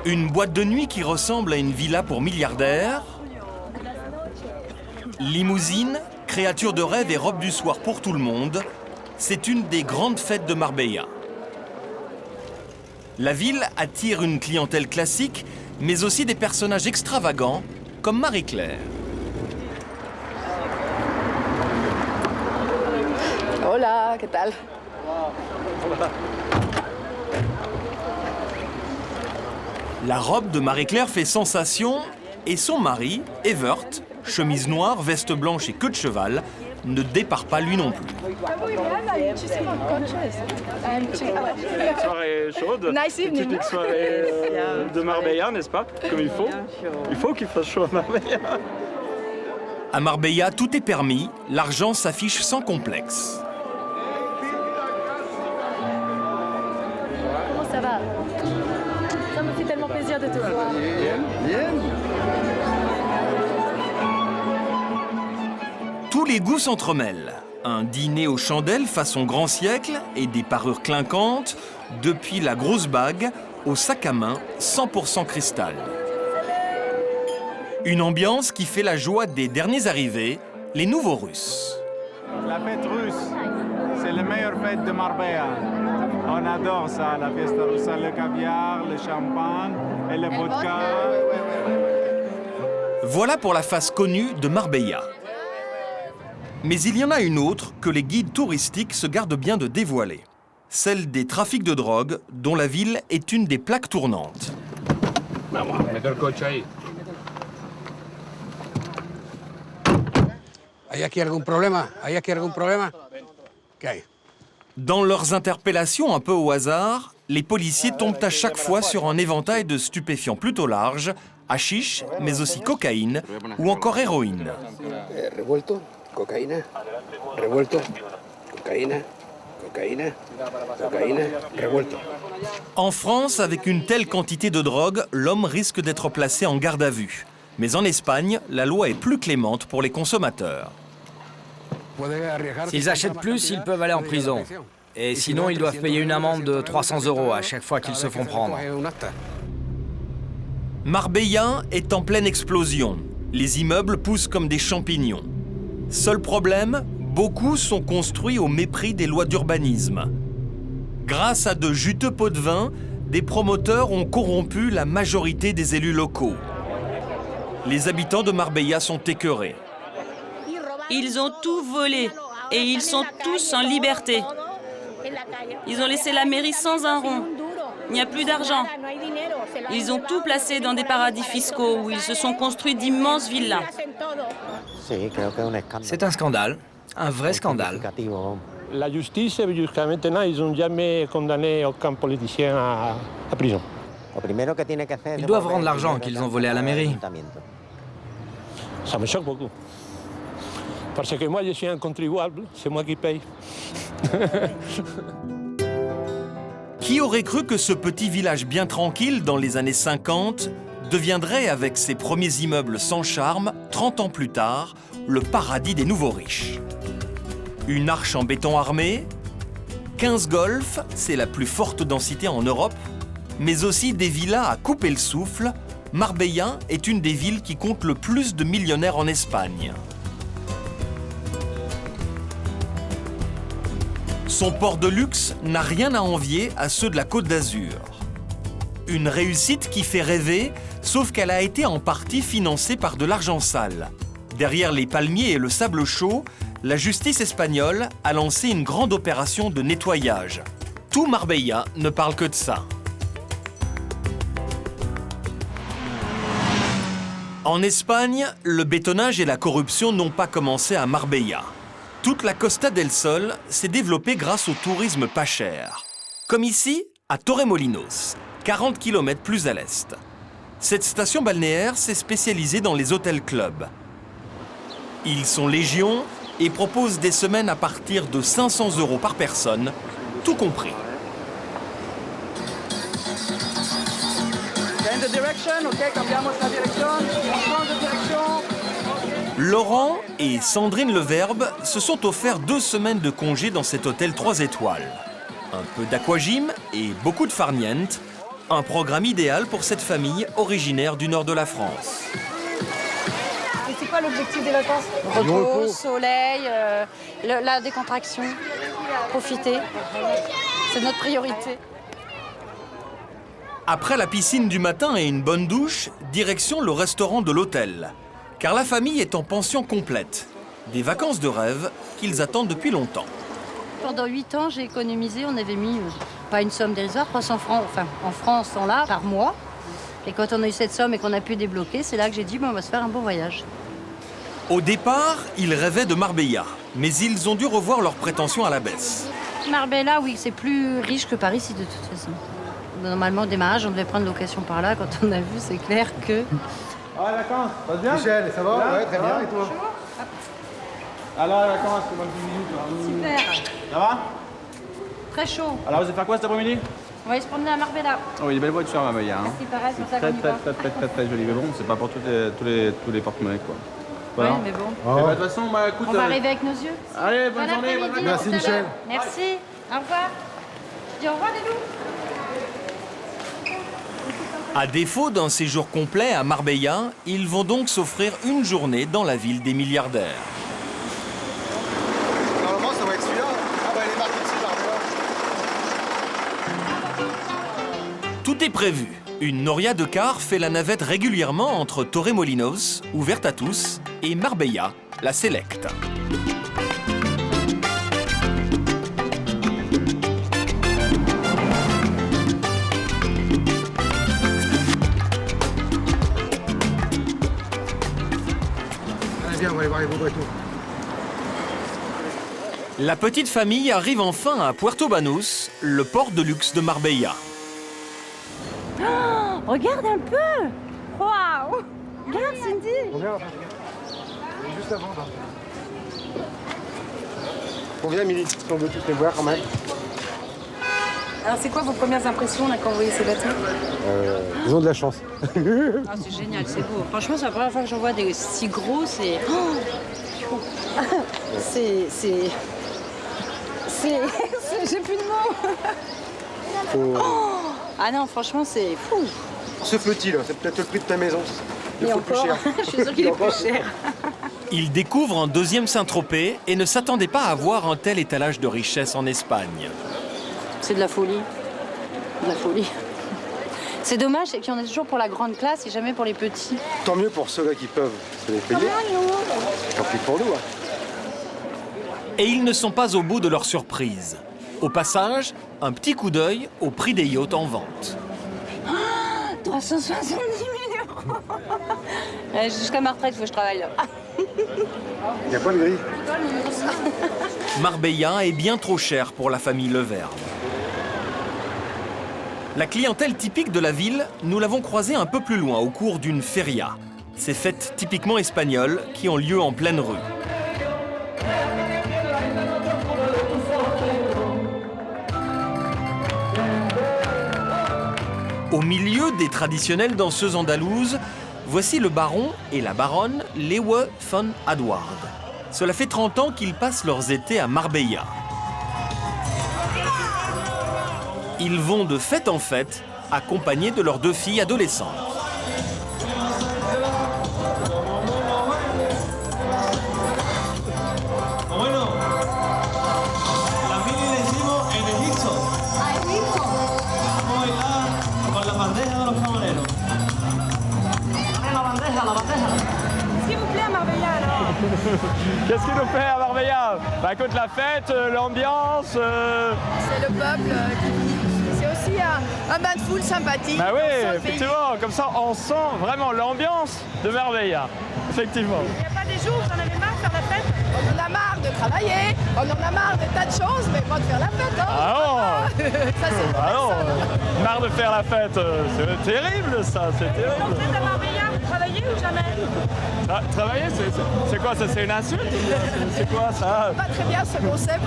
Une boîte de nuit qui ressemble à une villa pour milliardaires. Limousine, créature de rêve et robe du soir pour tout le monde. C'est une des grandes fêtes de Marbella. La ville attire une clientèle classique, mais aussi des personnages extravagants, comme Marie-Claire. Hola, ¿qué tal? La robe de Marie-Claire fait sensation et son mari, Evert, chemise noire, veste blanche et queue de cheval, ne départ pas lui non plus. Soirée chaude, Nice evening. typique soirée de Marbella, n'est-ce pas? Comme il faut. Il faut qu'il fasse chaud à Marbella. À Marbella, tout est permis, l'argent s'affiche sans complexe. Comment ça va? Ça me fait tellement plaisir de te voir. Tous les goûts s'entremêlent. Un dîner aux chandelles façon grand siècle et des parures clinquantes, depuis la grosse bague au sac à main 100% cristal. Une ambiance qui fait la joie des derniers arrivés, les nouveaux Russes. La fête russe, c'est la meilleure fête de Marbella. On adore ça, la fiesta russa, le caviar, le champagne et le vodka. Voilà pour la face connue de Marbella. Mais il y en a une autre que les guides touristiques se gardent bien de dévoiler. Celle des trafics de drogue, dont la ville est une des plaques tournantes. ¿Hay aquí algún problema? ¿Hay aquí algún problema? ¿Qué hay? Dans leurs interpellations un peu au hasard, les policiers tombent à chaque fois sur un éventail de stupéfiants plutôt large, hashish, mais aussi cocaïne ou encore héroïne. Revuelto, cocaína, revuelto, cocaína, cocaína, cocaína, revuelto. En France, avec une telle quantité de drogue, l'homme risque d'être placé en garde à vue. Mais en Espagne, la loi est plus clémente pour les consommateurs. S'ils achètent plus, ils peuvent aller en prison. Et sinon, ils doivent payer une amende de 300 € à chaque fois qu'ils se font prendre. Marbella est en pleine explosion. Les immeubles poussent comme des champignons. Seul problème, beaucoup sont construits au mépris des lois d'urbanisme. Grâce à de juteux pots de vin, des promoteurs ont corrompu la majorité des élus locaux. Les habitants de Marbella sont écœurés. Ils ont tout volé et ils sont tous en liberté. Ils ont laissé la mairie sans un rond. Il n'y a plus d'argent. Ils ont tout placé dans des paradis fiscaux où ils se sont construits d'immenses villas. C'est un scandale, un vrai scandale. La justice, jusqu'à maintenant, ils n'ont jamais condamné aucun politicien à prison. Ils doivent rendre l'argent qu'ils ont volé à la mairie. Ça me choque beaucoup. Parce que moi, je suis un contribuable, c'est moi qui paye. Qui aurait cru que ce petit village bien tranquille dans les années 50 deviendrait, avec ses premiers immeubles sans charme, 30 ans plus tard, le paradis des nouveaux riches. Une arche en béton armé, 15 golfs, c'est la plus forte densité en Europe, mais aussi des villas à couper le souffle. Marbella est une des villes qui compte le plus de millionnaires en Espagne. Son port de luxe n'a rien à envier à ceux de la Côte d'Azur. Une réussite qui fait rêver, sauf qu'elle a été en partie financée par de l'argent sale. Derrière les palmiers et le sable chaud, la justice espagnole a lancé une grande opération de nettoyage. Tout Marbella ne parle que de ça. En Espagne, le bétonnage et la corruption n'ont pas commencé à Marbella. Toute la Costa del Sol s'est développée grâce au tourisme pas cher. Comme ici, à Torremolinos, 40 km plus à l'est. Cette station balnéaire s'est spécialisée dans les hôtels-clubs. Ils sont légion et proposent des semaines à partir de 500 € par personne, tout compris. Laurent et Sandrine Leverbe se sont offerts 2 semaines de congé dans cet hôtel 3 étoiles. Un peu d'aquagym et beaucoup de farniente, Un programme idéal pour cette famille originaire du nord de la France. Et c'est quoi l'objectif des vacances? Repos, soleil, la décontraction, profiter. C'est notre priorité. Après la piscine du matin et une bonne douche, direction le restaurant de l'hôtel. Car la famille est en pension complète. Des vacances de rêve qu'ils attendent depuis longtemps. Pendant 8 ans, j'ai économisé, on avait mis, pas une somme dérisoire, 300 francs, enfin en francs, sont là, par mois. Et quand on a eu cette somme et qu'on a pu débloquer, c'est là que j'ai dit, bon, on va se faire un beau voyage. Au départ, ils rêvaient de Marbella, mais ils ont dû revoir leurs prétentions à la baisse. Marbella, oui, c'est plus riche que Paris, si de toute façon. Normalement, au démarrage, on devait prendre location par là. Quand on a vu, c'est clair que... Ah, la vacances, ça va bien? Michel, ça va? Ouais, très bien, et toi? Alors, la vacances, c'est bon, 10 minutes. Là. Super. Ça va? Très chaud. Alors, vous allez faire quoi cet après-midi? On va aller se promener à Marbella. Oh, il y a des belles voitures à Marbella. Hein. C'est pareil, c'est pour ça très, qu'on y va. très joli. Mais bon, c'est pas pour tous les porte-monnaies, quoi. Oui, Voilà. mais bon. Et bah, de toute façon, bah, écoute... On va arriver avec nos yeux. Allez, bonne Bon journée, bonne après-midi, vacances. Merci, à tout à l'heure. Michel. Merci. Au revoir. Dis au revoir, les loups. À défaut d'un séjour complet à Marbella, ils vont donc s'offrir une journée dans la ville des milliardaires. Normalement, ça va être celui-là. Ah bah, elle est marquée dessus, Marbella. Tout est prévu. Une noria de car fait la navette régulièrement entre Torremolinos, ouverte à tous, et Marbella, la Select. Allez, viens, on va aller voir les beaux bateaux. La petite famille arrive enfin à Puerto Banús, le port de luxe de Marbella. Regarde un peu. Waouh. Regarde, Cindy. Combien? Juste avant, là. Combien, Milly? On veut tous les voir, quand même. Alors c'est quoi vos premières impressions là quand vous voyez ces bateaux? Ils ont de la chance. Ah, c'est génial, c'est beau. Franchement, c'est la première fois que j'en vois des si gros, c'est... Oh. J'ai plus de mots. Oh. Ah non, franchement, c'est fou. Ce petit, là, c'est peut-être le prix de ta maison. Il Et faut encore, plus cher. je suis sûre qu'il est plus cher. Ils découvrent un deuxième Saint-Tropez et ne s'attendaient pas à voir un tel étalage de richesse en Espagne. C'est de la folie. De la folie. C'est dommage, c'est qu'il y en a toujours pour la grande classe et jamais pour les petits. Tant mieux pour ceux-là qui peuvent se les payer. Tant pis pour nous. Hein. Et ils ne sont pas au bout de leur surprise. Au passage, un petit coup d'œil au prix des yachts en vente. 370 millions. Jusqu'à ma retraite, il faut que je travaille là. Il n'y a pas de grille. Marbella est bien trop cher pour la famille Levergne. La clientèle typique de la ville, nous l'avons croisée un peu plus loin au cours d'une feria. Ces fêtes typiquement espagnoles qui ont lieu en pleine rue. Au milieu des traditionnelles danseuses andalouses, voici le baron et la baronne Leeuwe van Adwaard. Cela fait 30 ans qu'ils passent leurs étés à Marbella. Ils vont de fête en fête, accompagnés de leurs 2 filles adolescentes. Qu'est-ce qui vous plaît à Marbella alors? Qu'est-ce qui nous plaît à Marbella? Bah écoute, la fête, l'ambiance... C'est le peuple c'est aussi un bain de foule sympathique. Bah oui, On sent le pays. effectivement, comme ça on sent vraiment l'ambiance de Marbella, effectivement. Il n'y a pas des jours où vous en avez marre de faire la fête? On en a marre de travailler, on en a marre de tas de choses, mais pas de faire la fête. Hein. Ah non. Ça c'est Ah non, marre de faire la fête, c'est terrible ça, c'est Quand terrible. vous êtes à Marbella, vous travaillez ou jamais? Ah, travailler, c'est quoi ça? C'est une insulte? C'est quoi ça? pas très bien ce concept.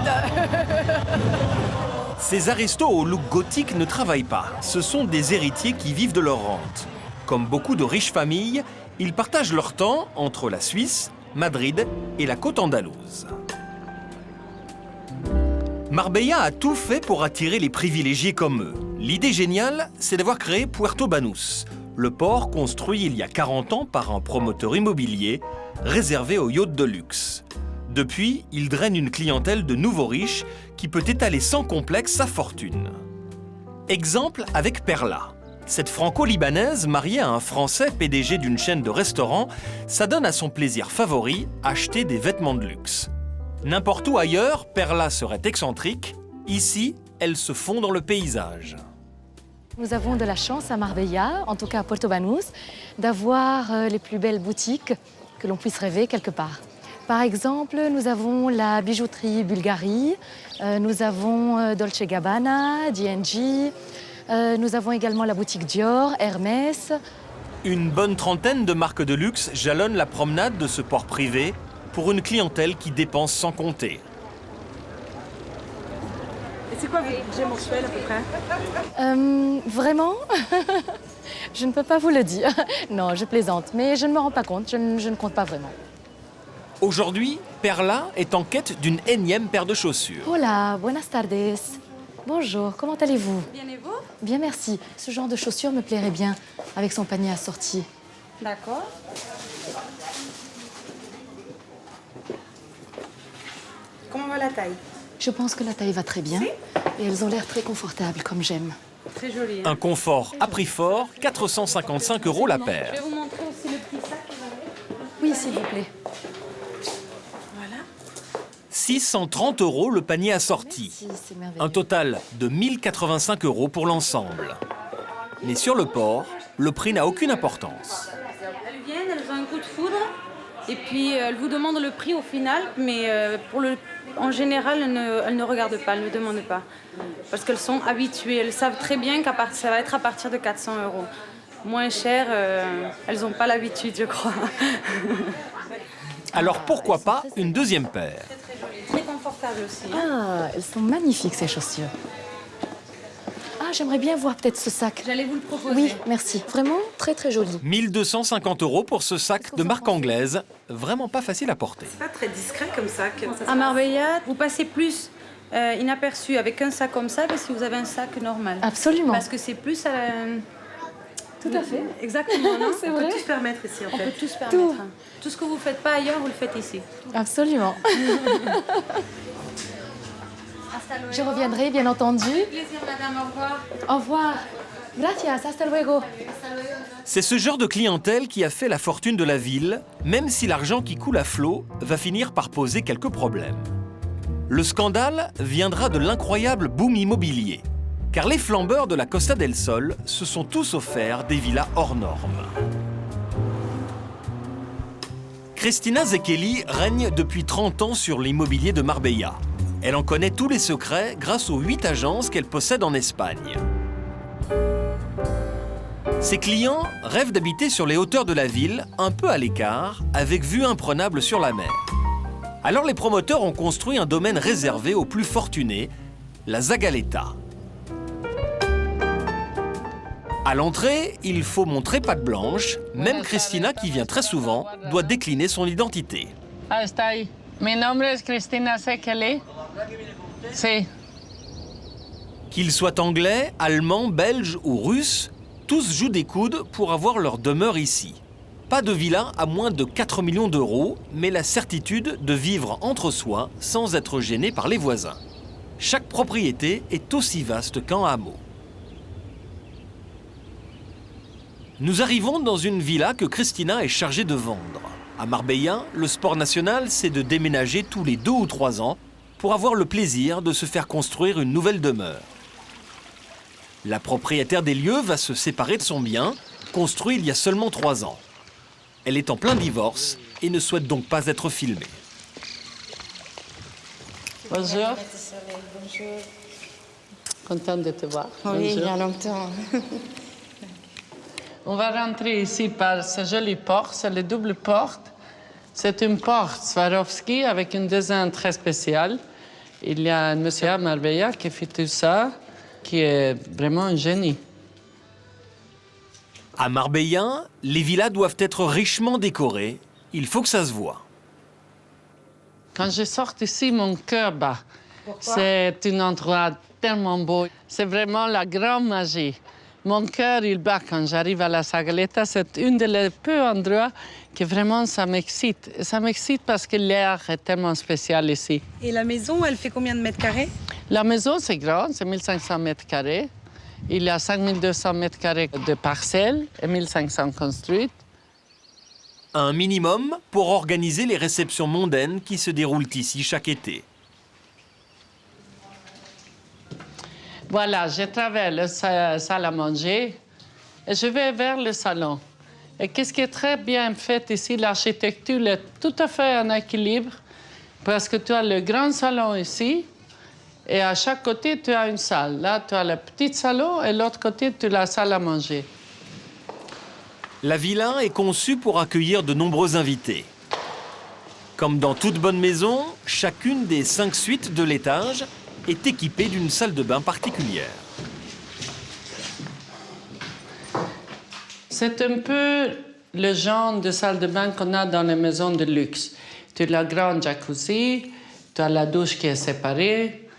Ces aristos au look gothique ne travaillent pas. Ce sont des héritiers qui vivent de leur rente. Comme beaucoup de riches familles, ils partagent leur temps entre la Suisse, Madrid et la côte andalouse. Marbella a tout fait pour attirer les privilégiés comme eux. L'idée géniale, c'est d'avoir créé Puerto Banús, le port construit il y a 40 ans par un promoteur immobilier réservé aux yachts de luxe. Depuis, il draine une clientèle de nouveaux riches qui peut étaler sans complexe sa fortune. Exemple avec Perla. Cette franco-libanaise, mariée à un Français PDG d'une chaîne de restaurants, s'adonne à son plaisir favori, acheter des vêtements de luxe. N'importe où ailleurs, Perla serait excentrique. Ici, elle se fond dans le paysage. Nous avons de la chance à Marbella, en tout cas à Puerto Banús, d'avoir les plus belles boutiques que l'on puisse rêver quelque part. Par exemple, nous avons la bijouterie Bulgari, nous avons Dolce & Gabbana, D&G, nous avons également la boutique Dior, Hermès. Une bonne trentaine de marques de luxe jalonnent la promenade de ce port privé pour une clientèle qui dépense sans compter. Et c'est quoi votre budget mensuel à peu près Vraiment Je ne peux pas vous le dire. Non, je plaisante, mais je ne me rends pas compte, je ne compte pas vraiment. Aujourd'hui, Perla est en quête d'une énième paire de chaussures. Hola, buenas tardes. Bonjour, comment allez-vous? Bien et vous? Bien, merci. Ce genre de chaussures me plairait bien, avec son panier assorti. D'accord. Comment va la taille? Je pense que la taille va très bien et elles ont l'air très confortables, comme j'aime. Très joli. Un confort à prix fort, 455 € la paire. Je vais vous montrer aussi le prix sac. Oui, s'il vous plaît. Voilà. 630 € le panier assorti. Merci, c'est merveilleux. Un total de 1085 € pour l'ensemble. Mais sur le port, le prix n'a aucune importance. Elles viennent, elles ont un coup de foudre et puis elles vous demandent le prix au final, mais en général, elles ne regardent pas, elles ne demandent pas. Parce qu'elles sont habituées, elles savent très bien que ça va être à partir de 400 €. Moins cher, elles n'ont pas l'habitude, je crois. Alors pourquoi pas une deuxième paire? Très joli, très confortable aussi. Ah, elles sont magnifiques, ces chaussures. Ah, j'aimerais bien voir peut-être ce sac. J'allais vous le proposer. Oui, merci. Vraiment très, très joli. 1250 € pour ce sac de marque anglaise. Vraiment pas facile à porter. C'est pas très discret comme sac. À Marbella, vous passez plus inaperçu avec un sac comme ça que si vous avez un sac normal. Absolument. Parce que c'est plus... Tout à fait. Exactement, non? C'est On vrai. peut tout se permettre ici, en fait. On peut tout se Tout. permettre. Tout ce que vous ne faites pas ailleurs, vous le faites ici. Absolument. Je reviendrai, bien entendu. Plaisir, madame, au revoir. Au revoir. Gracias, hasta luego. C'est ce genre de clientèle qui a fait la fortune de la ville, même si l'argent qui coule à flot va finir par poser quelques problèmes. Le scandale viendra de l'incroyable boom immobilier, car les flambeurs de la Costa del Sol se sont tous offerts des villas hors normes. Cristina Zekeli règne depuis 30 ans sur l'immobilier de Marbella. Elle en connaît tous les secrets grâce aux 8 agences qu'elle possède en Espagne. Ses clients rêvent d'habiter sur les hauteurs de la ville, un peu à l'écart, avec vue imprenable sur la mer. Alors les promoteurs ont construit un domaine réservé aux plus fortunés, la Zagaleta. À l'entrée, il faut montrer patte blanche. Même Cristina, qui vient très souvent, doit décliner son identité. Ah, está ahí. Mi nombre es Cristina Zekeli. Sí. Qu'ils soient anglais, allemands, belges ou russes, tous jouent des coudes pour avoir leur demeure ici. Pas de villa à moins de 4 millions d'euros, mais la certitude de vivre entre soi sans être gêné par les voisins. Chaque propriété est aussi vaste qu'un hameau. Nous arrivons dans une villa que Cristina est chargée de vendre. À Marbella, le sport national, c'est de déménager tous les 2 ou 3 ans pour avoir le plaisir de se faire construire une nouvelle demeure. La propriétaire des lieux va se séparer de son bien, construit il y a seulement 3 ans. Elle est en plein divorce et ne souhaite donc pas être filmée. Bonjour. Contente de te voir. Oui, il y a Bonjour. longtemps. On va rentrer ici par cette jolie porte, c'est la double porte. C'est une porte Swarovski avec un design très spécial. Il y a un monsieur à Marbella qui fait tout ça, qui est vraiment un génie. À Marbella, les villas doivent être richement décorées. Il faut que ça se voie. Quand je sors ici, mon cœur bat. C'est un endroit tellement beau. C'est vraiment la grande magie. Mon cœur, il bat quand j'arrive à la Sagaleta. C'est un des peu endroits que vraiment ça m'excite. Ça m'excite parce que l'air est tellement spécial ici. Et la maison, elle fait combien de mètres carrés? La maison, c'est grand, c'est 1500 mètres carrés. Il y a 5200 mètres carrés de parcelles et 1500 construites. Un minimum pour organiser les réceptions mondaines qui se déroulent ici chaque été. Voilà, je traverse la salle à manger et je vais vers le salon. Et qu'est-ce qui est très bien fait ici, l'architecture est tout à fait en équilibre parce que tu as le grand salon ici et à chaque côté, tu as une salle. Là, tu as le petit salon et l'autre côté, tu as la salle à manger. La villa est conçue pour accueillir de nombreux invités. Comme dans toute bonne maison, chacune des 5 suites de l'étage est équipée d'une salle de bain particulière. C'est un peu le genre de salle de bain qu'on a dans les maisons de luxe. Tu as la grande jacuzzi, tu as la douche qui est séparée,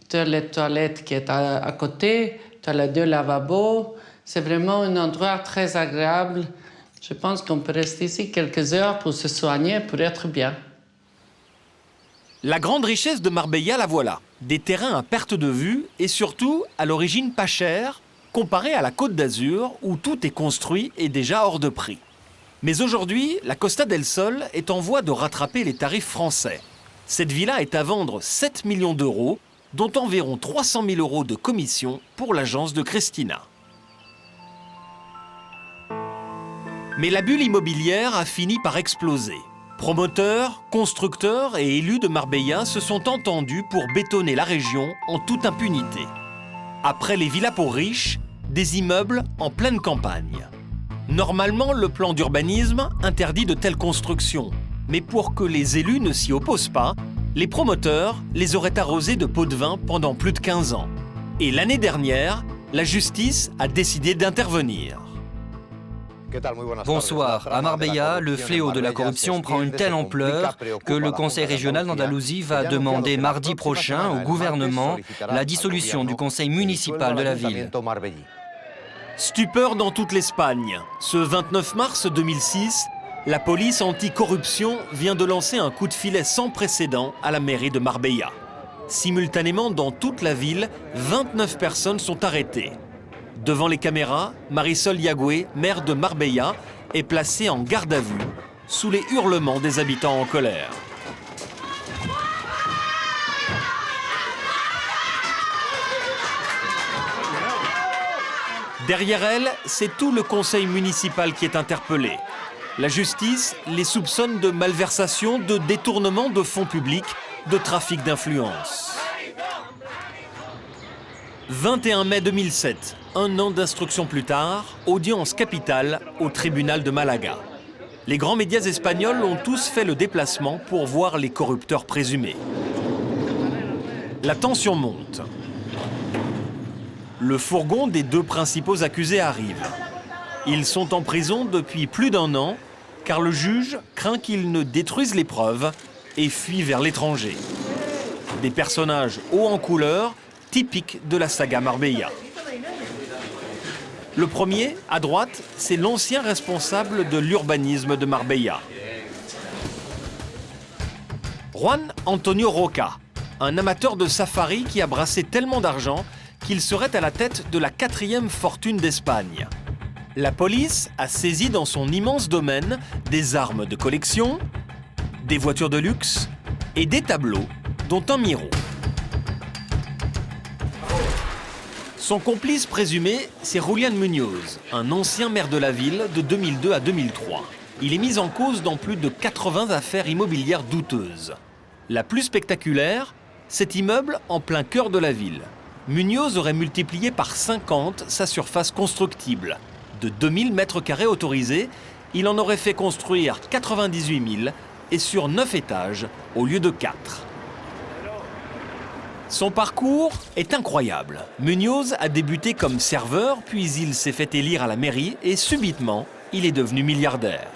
tu as les toilettes qui sont à côté, tu as les 2 lavabos. C'est vraiment un endroit très agréable. Je pense qu'on peut rester ici quelques heures pour se soigner, pour être bien. La grande richesse de Marbella, la voilà. Des terrains à perte de vue et surtout, à l'origine pas cher, comparé à la Côte d'Azur où tout est construit et déjà hors de prix. Mais aujourd'hui, la Costa del Sol est en voie de rattraper les tarifs français. Cette villa est à vendre 7 millions d'euros, dont environ 300 000 euros de commission pour l'agence de Cristina. Mais la bulle immobilière a fini par exploser. Promoteurs, constructeurs et élus de Marbella se sont entendus pour bétonner la région en toute impunité. Après les villas pour riches, des immeubles en pleine campagne. Normalement, le plan d'urbanisme interdit de telles constructions. Mais pour que les élus ne s'y opposent pas, les promoteurs les auraient arrosés de pots de vin pendant plus de 15 ans. Et l'année dernière, la justice a décidé d'intervenir. Bonsoir. À Marbella, le fléau de la corruption prend une telle ampleur que le Conseil régional d'Andalousie va demander mardi prochain au gouvernement la dissolution du conseil municipal de la ville. Stupeur dans toute l'Espagne. Ce 29 mars 2006, la police anticorruption vient de lancer un coup de filet sans précédent à la mairie de Marbella. Simultanément, dans toute la ville, 29 personnes sont arrêtées. Devant les caméras, Marisol Yagüe, maire de Marbella, est placée en garde à vue, sous les hurlements des habitants en colère. Derrière elle, c'est tout le conseil municipal qui est interpellé. La justice les soupçonne de malversation, de détournement de fonds publics, de trafic d'influence. 21 mai 2007, un an d'instruction plus tard, audience capitale au tribunal de Malaga. Les grands médias espagnols ont tous fait le déplacement pour voir les corrupteurs présumés. La tension monte. Le fourgon des 2 principaux accusés arrive. Ils sont en prison depuis plus d'1 an, car le juge craint qu'ils ne détruisent les preuves et fuient vers l'étranger. Des personnages hauts en couleur, typiques de la saga Marbella. Le premier, à droite, c'est l'ancien responsable de l'urbanisme de Marbella. Juan Antonio Roca, un amateur de safari qui a brassé tellement d'argent qu'il serait à la tête de la 4e fortune d'Espagne. La police a saisi dans son immense domaine des armes de collection, des voitures de luxe et des tableaux, dont un Miro. Son complice présumé, c'est Julián Muñoz, un ancien maire de la ville de 2002 à 2003. Il est mis en cause dans plus de 80 affaires immobilières douteuses. La plus spectaculaire, cet immeuble en plein cœur de la ville. Muñoz aurait multiplié par 50 sa surface constructible. De 2000 mètres carrés autorisés, il en aurait fait construire 98 000 et sur 9 étages au lieu de 4. Son parcours est incroyable. Muñoz a débuté comme serveur, puis il s'est fait élire à la mairie et subitement, il est devenu milliardaire.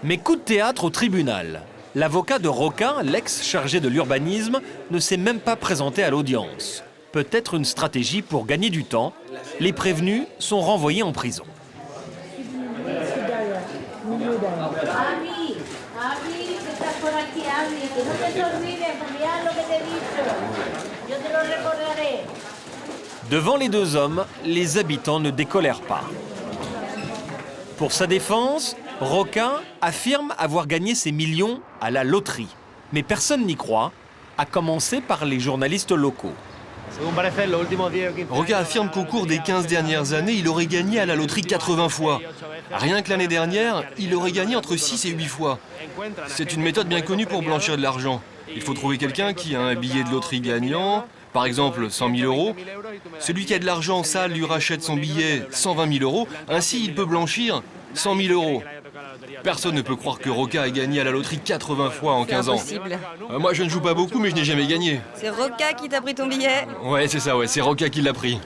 Mais coup de théâtre au tribunal. L'avocat de Roca, l'ex chargé de l'urbanisme, ne s'est même pas présenté à l'audience. Peut-être une stratégie pour gagner du temps. Les prévenus sont renvoyés en prison. Devant les deux hommes, les habitants ne décolèrent pas. Pour sa défense, Roca affirme avoir gagné ses millions à la loterie. Mais personne n'y croit, à commencer par les journalistes locaux. Roca affirme qu'au cours des 15 dernières années, il aurait gagné à la loterie 80 fois. Rien que l'année dernière, il aurait gagné entre 6 et 8 fois. C'est une méthode bien connue pour blanchir de l'argent. Il faut trouver quelqu'un qui a un billet de loterie gagnant, par exemple 100 000 euros. Celui qui a de l'argent sale lui rachète son billet 120 000 euros. Ainsi, il peut blanchir 100 000 euros. Personne ne peut croire que Roca a gagné à la loterie 80 fois en 15 ans. Impossible. Moi, je ne joue pas beaucoup, mais je n'ai jamais gagné. C'est Roca qui t'a pris ton billet. Ouais, c'est ça, ouais, c'est Roca qui l'a pris.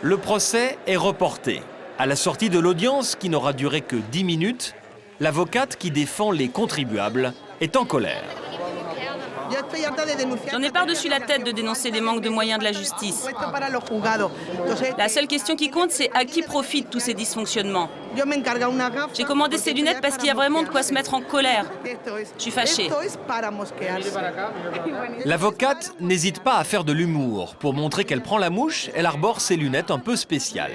Le procès est reporté. À la sortie de l'audience, qui n'aura duré que 10 minutes, l'avocate qui défend les contribuables est en colère. J'en ai par-dessus la tête de dénoncer les manques de moyens de la justice. La seule question qui compte, c'est à qui profitent tous ces dysfonctionnements. J'ai commandé ces lunettes parce qu'il y a vraiment de quoi se mettre en colère. Je suis fâchée. L'avocate n'hésite pas à faire de l'humour. Pour montrer qu'elle prend la mouche, elle arbore ses lunettes un peu spéciales.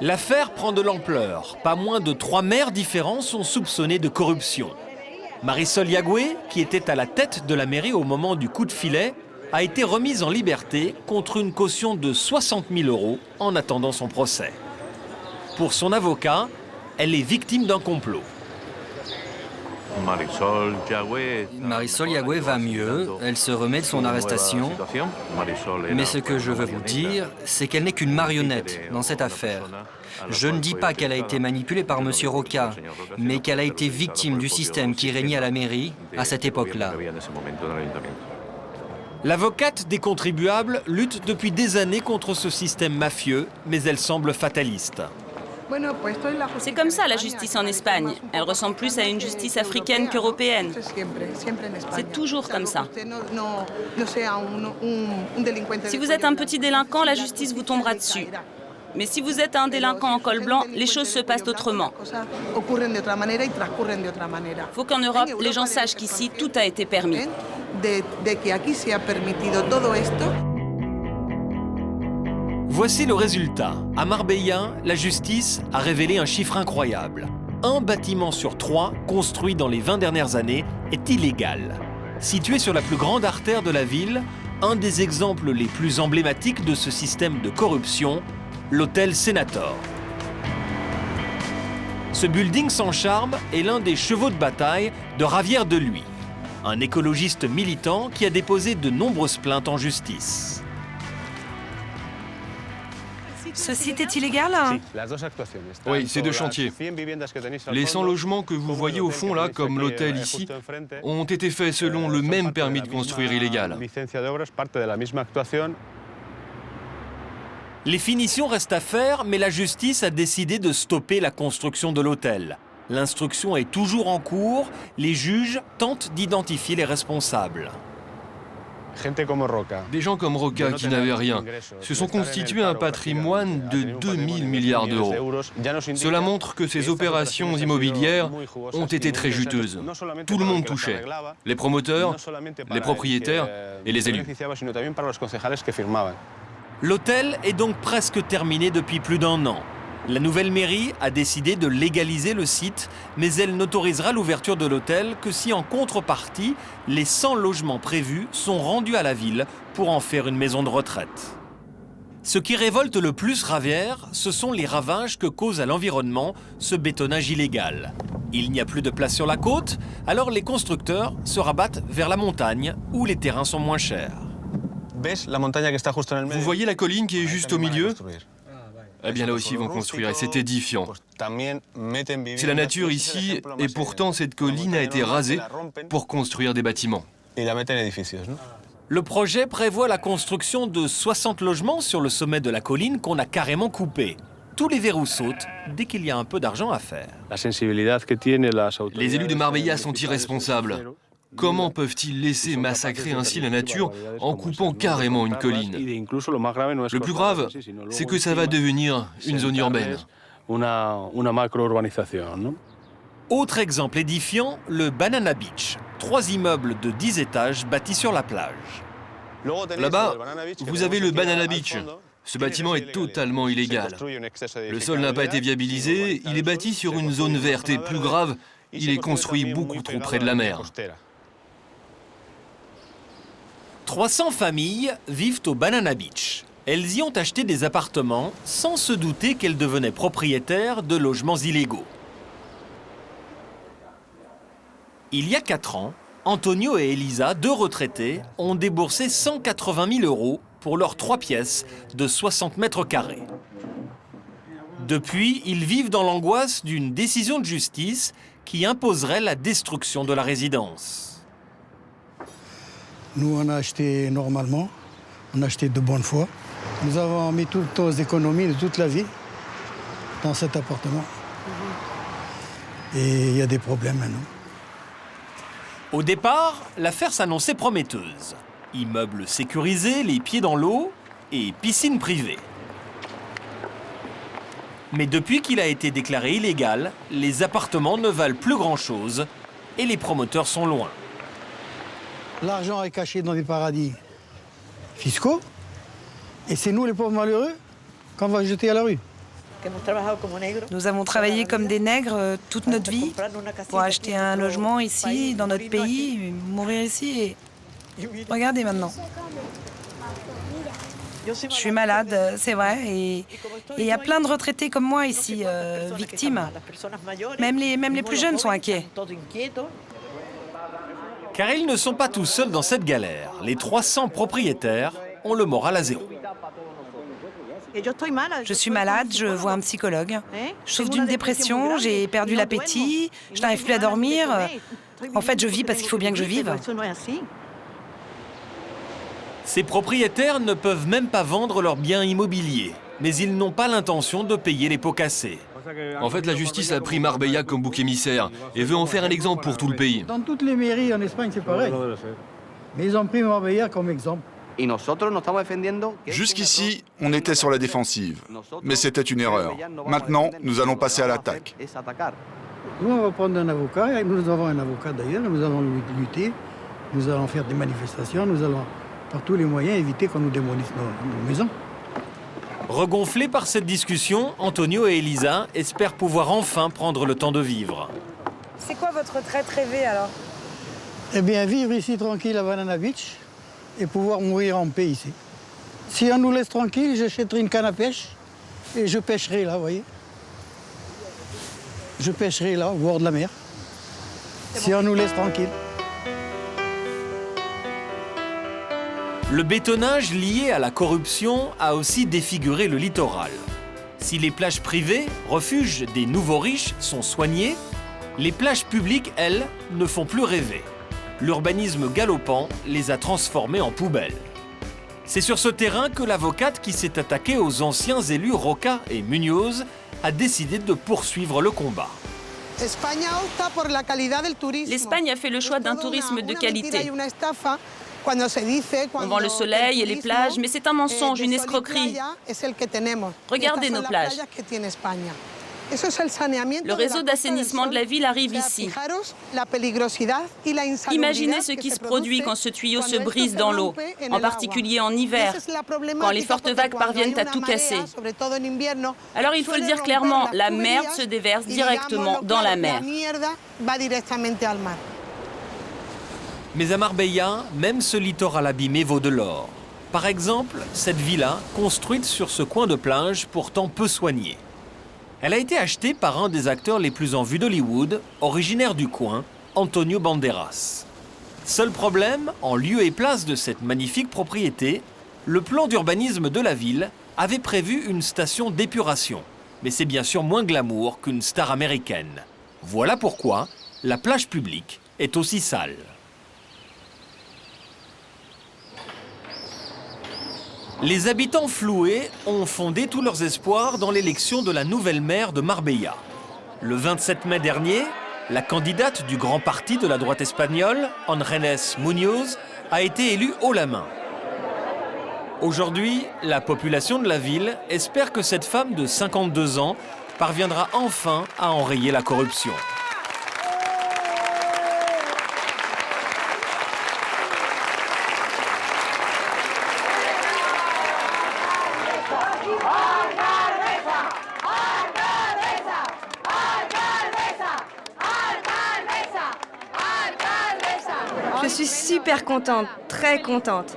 L'affaire prend de l'ampleur. Pas moins de 3 maires différents sont soupçonnés de corruption. Marisol Yagüe, qui était à la tête de la mairie au moment du coup de filet, a été remise en liberté contre une caution de 60 000 euros en attendant son procès. Pour son avocat, elle est victime d'un complot. Marisol Yagüe va mieux, elle se remet de son arrestation. Mais ce que je veux vous dire, c'est qu'elle n'est qu'une marionnette dans cette affaire. Je ne dis pas qu'elle a été manipulée par M. Roca, mais qu'elle a été victime du système qui régnait à la mairie à cette époque-là. L'avocate des contribuables lutte depuis des années contre ce système mafieux, mais elle semble fataliste. C'est comme ça la justice en Espagne. Elle ressemble plus à une justice africaine qu'européenne. C'est toujours comme ça. Si vous êtes un petit délinquant, la justice vous tombera dessus. Mais si vous êtes un délinquant en col blanc, les choses se passent autrement. Il faut qu'en Europe, les gens sachent qu'ici, tout a été permis. Voici le résultat. À Marbella, la justice a révélé un chiffre incroyable. Un bâtiment sur 3 construit dans les 20 dernières années est illégal. Situé sur la plus grande artère de la ville, un des exemples les plus emblématiques de ce système de corruption, l'hôtel Senator. Ce building sans charme est l'un des chevaux de bataille de Javier Deluy, un écologiste militant qui a déposé de nombreuses plaintes en justice. Ce site est illégal? Oui, c'est 2 chantiers. Les 100 logements que vous voyez au fond, là, comme l'hôtel ici, ont été faits selon le même permis de construire illégal. Les finitions restent à faire, mais la justice a décidé de stopper la construction de l'hôtel. L'instruction est toujours en cours, les juges tentent d'identifier les responsables. Des gens comme Roca qui n'avaient rien se sont constitués un patrimoine de 2000 milliards d'euros. Cela montre que ces opérations immobilières ont été très juteuses. Tout le monde touchait. Les promoteurs, les propriétaires et les élus. L'hôtel est donc presque terminé depuis plus d'1 an. La nouvelle mairie a décidé de légaliser le site, mais elle n'autorisera l'ouverture de l'hôtel que si en contrepartie, les 100 logements prévus sont rendus à la ville pour en faire une maison de retraite. Ce qui révolte le plus Javier, ce sont les ravages que cause à l'environnement ce bétonnage illégal. Il n'y a plus de place sur la côte, alors les constructeurs se rabattent vers la montagne où les terrains sont moins chers. Vous voyez la colline qui est juste au milieu ? Eh bien là aussi ils vont construire et c'est édifiant. C'est la nature ici et pourtant cette colline a été rasée pour construire des bâtiments. Le projet prévoit la construction de 60 logements sur le sommet de la colline qu'on a carrément coupé. tous les verrous sautent dès qu'il y a un peu d'argent à faire. Les élus de Marbella sont irresponsables. Comment peuvent-ils laisser massacrer ainsi la nature en coupant carrément une colline? Le plus grave, c'est que ça va devenir une zone urbaine. Autre exemple édifiant, le Banana Beach. 3 immeubles de 10 étages bâtis sur la plage. Là-bas, vous avez le Banana Beach. Ce bâtiment est totalement illégal. Le sol n'a pas été viabilisé, il est bâti sur une zone verte et, plus grave, il est construit beaucoup trop près de la mer. 300 familles vivent au Banana Beach. Elles y ont acheté des appartements sans se douter qu'elles devenaient propriétaires de logements illégaux. Il y a 4 ans, Antonio et Elisa, 2 retraités, ont déboursé 180 000 € pour leurs 3 pièces de 60 mètres carrés. Depuis, ils vivent dans l'angoisse d'une décision de justice qui imposerait la destruction de la résidence. Nous, on a acheté normalement, on a acheté de bonne foi. Nous avons mis toutes nos économies de toute la vie dans cet appartement. Et il y a des problèmes maintenant. Au départ, l'affaire s'annonçait prometteuse. Immeuble sécurisé, les pieds dans l'eau et piscine privée. Mais depuis qu'il a été déclaré illégal, les appartements ne valent plus grand-chose et les promoteurs sont loin. L'argent est caché dans des paradis fiscaux et c'est nous les pauvres malheureux qu'on va jeter à la rue. Nous avons travaillé comme des nègres toute notre vie pour acheter un logement ici, dans notre pays, mourir ici et regardez maintenant. Je suis malade, c'est vrai, et il y a plein de retraités comme moi ici, victimes. Même les plus jeunes sont inquiets. Car ils ne sont pas tous seuls dans cette galère. Les 300 propriétaires ont le moral à zéro. Je suis malade, je vois un psychologue. Je souffre d'une dépression, j'ai perdu l'appétit, je n'arrive plus à dormir. En fait, je vis parce qu'il faut bien que je vive. Ces propriétaires ne peuvent même pas vendre leurs biens immobiliers, mais ils n'ont pas l'intention de payer les pots cassés. En fait, la justice a pris Marbella comme bouc émissaire et veut en faire un exemple pour tout le pays. Dans toutes les mairies en Espagne, c'est pareil. Mais ils ont pris Marbella comme exemple. Jusqu'ici, on était sur la défensive, mais c'était une erreur. Maintenant, nous allons passer à l'attaque. Nous, on va prendre un avocat, et nous avons un avocat d'ailleurs, nous allons lutter, nous allons faire des manifestations, nous allons par tous les moyens éviter qu'on nous démolisse nos maisons. Regonflés par cette discussion, Antonio et Elisa espèrent pouvoir enfin prendre le temps de vivre. C'est quoi votre retraite rêvée alors? Eh bien, vivre ici tranquille à Banana Beach et pouvoir mourir en paix ici. Si on nous laisse tranquille, j'achèterai une canne à pêche et je pêcherai là, vous voyez. Je pêcherai là, au bord de la mer. Si on nous laisse tranquille. Le bétonnage lié à la corruption a aussi défiguré le littoral. Si les plages privées, refuges des nouveaux riches, sont soignées, les plages publiques, elles, ne font plus rêver. L'urbanisme galopant les a transformées en poubelles. C'est sur ce terrain que l'avocate qui s'est attaquée aux anciens élus Roca et Muñoz a décidé de poursuivre le combat. L'Espagne a fait le choix d'un tourisme de qualité. On vend le soleil et les plages, mais c'est un mensonge, une escroquerie. Regardez nos plages. Le réseau d'assainissement de la ville arrive ici. Imaginez ce qui se produit quand ce tuyau se brise dans l'eau, en particulier en hiver, quand les fortes vagues parviennent à tout casser. Alors il faut le dire clairement, la merde se déverse directement dans la mer. Mais à Marbella, même ce littoral abîmé vaut de l'or. Par exemple, cette villa, construite sur ce coin de plage pourtant peu soigné. Elle a été achetée par un des acteurs les plus en vue d'Hollywood, originaire du coin, Antonio Banderas. Seul problème, en lieu et place de cette magnifique propriété, le plan d'urbanisme de la ville avait prévu une station d'épuration. Mais c'est bien sûr moins glamour qu'une star américaine. Voilà pourquoi la plage publique est aussi sale. Les habitants floués ont fondé tous leurs espoirs dans l'élection de la nouvelle maire de Marbella. Le 27 mai dernier, la candidate du grand parti de la droite espagnole, Andrés Muñoz, a été élue haut la main. Aujourd'hui, la population de la ville espère que cette femme de 52 ans parviendra enfin à enrayer la corruption. Je suis super contente, très contente.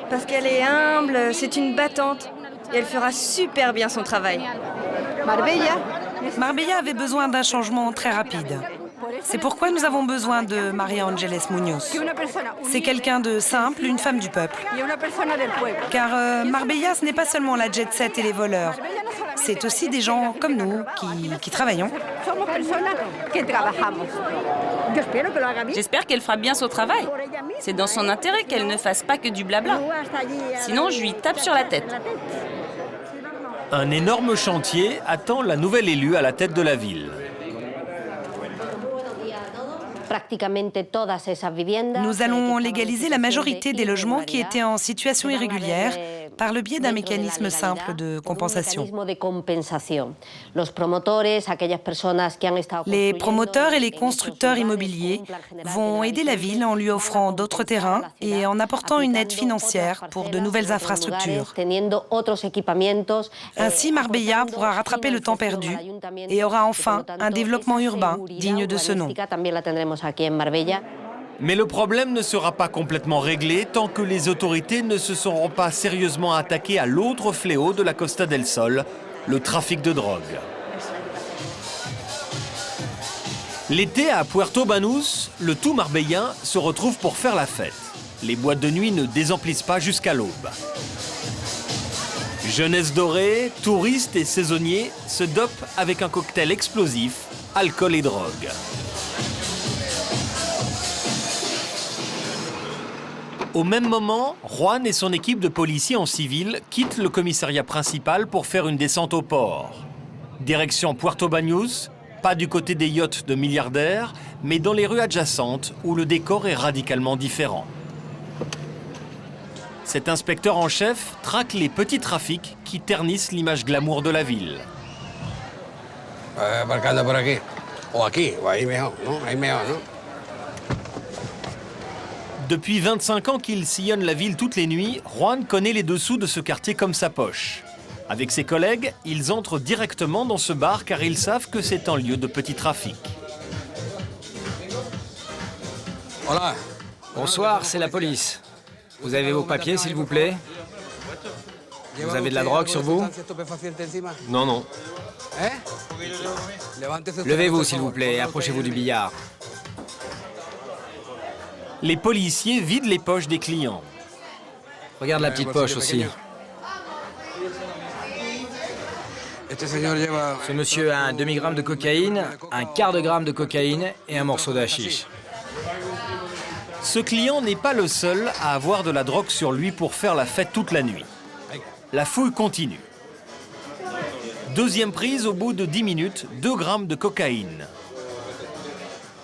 Parce qu'elle est humble, c'est une battante. Et elle fera super bien son travail. Marbella avait besoin d'un changement très rapide. C'est pourquoi nous avons besoin de María Ángeles Muñoz. C'est quelqu'un de simple, une femme du peuple. Car Marbella, ce n'est pas seulement la jet set et les voleurs. C'est aussi des gens comme nous qui travaillons. J'espère qu'elle fera bien son travail. C'est dans son intérêt qu'elle ne fasse pas que du blabla. Sinon, je lui tape sur la tête. Un énorme chantier attend la nouvelle élue à la tête de la ville. Nous allons légaliser la majorité des logements qui étaient en situation irrégulière par le biais d'un mécanisme simple de compensation. Les promoteurs et les constructeurs immobiliers vont aider la ville en lui offrant d'autres terrains et en apportant une aide financière pour de nouvelles infrastructures. Ainsi, Marbella pourra rattraper le temps perdu et aura enfin un développement urbain digne de ce nom. Mais le problème ne sera pas complètement réglé tant que les autorités ne se seront pas sérieusement attaquées à l'autre fléau de la Costa del Sol, le trafic de drogue. L'été à Puerto Banús, le tout marbellien se retrouve pour faire la fête. Les boîtes de nuit ne désemplissent pas jusqu'à l'aube. Jeunesse dorée, touristes et saisonniers se dopent avec un cocktail explosif, alcool et drogue. Au même moment, Juan et son équipe de policiers en civil quittent le commissariat principal pour faire une descente au port. Direction Puerto Banús, pas du côté des yachts de milliardaires, mais dans les rues adjacentes où le décor est radicalement différent. Cet inspecteur en chef traque les petits trafics qui ternissent l'image glamour de la ville. Depuis 25 ans qu'il sillonne la ville toutes les nuits, Juan connaît les dessous de ce quartier comme sa poche. Avec ses collègues, ils entrent directement dans ce bar car ils savent que c'est un lieu de petit trafic. Hola. Bonsoir, c'est la police. Vous avez vos papiers, s'il vous plaît? Vous avez de la drogue sur vous? Non, non. Levez-vous, s'il vous plaît, et approchez-vous du billard. Les policiers vident les poches des clients. Regarde la petite poche aussi. Ce monsieur a un demi-gramme de cocaïne, un quart de gramme de cocaïne et un morceau d'hachiche. Ce client n'est pas le seul à avoir de la drogue sur lui pour faire la fête toute la nuit. La fouille continue. Deuxième prise au bout de 10 minutes, 2 grammes de cocaïne.